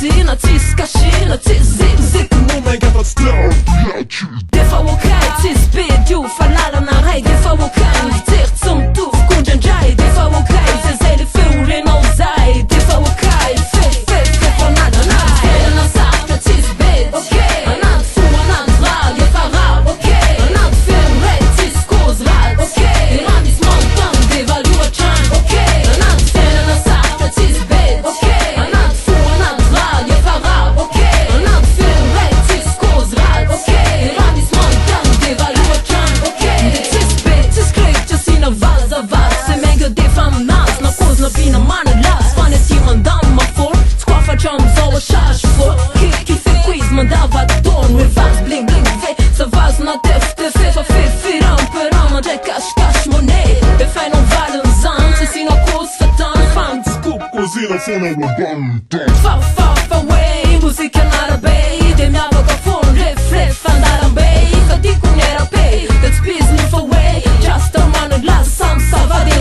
gasy na tsisy caché na tsisy ziziky defa okay tsisy bedio fa lalana ray defa okay mijery tsy mitovy kondrandray defa okay zay le feo renao zay defa okay fe fanalana felana sarotra tsisy bedy anaty fo anaty rag efa rab anaty feo ray tsisy cause rad raha misy manontany de valohatra anaty felana sarotra tsisy bedy anaty fo anaty rag efa rab anaty feo ray tsisy cause rad raha misy manontany de valohatra de tsisy bedy tsisy krevitra sina vazavazy se menga defa aminazy na cause na bina manalazy fa ny aty mandamy mafolo tsy koafatra amizao asasy fô KIFFEO izy mandavatonny hoe vazy bling bling ve sa vazy na tefitefe fa fefiramperam mandray cache monnaie efa hainao valiny zany tsy sina cause fatany fa midiscope causena fona rabany fa way muzika anarabe de miavaka fony refref andarambe fa tiako ny rape de tsy biziny fa hoe just manalazy samy sava de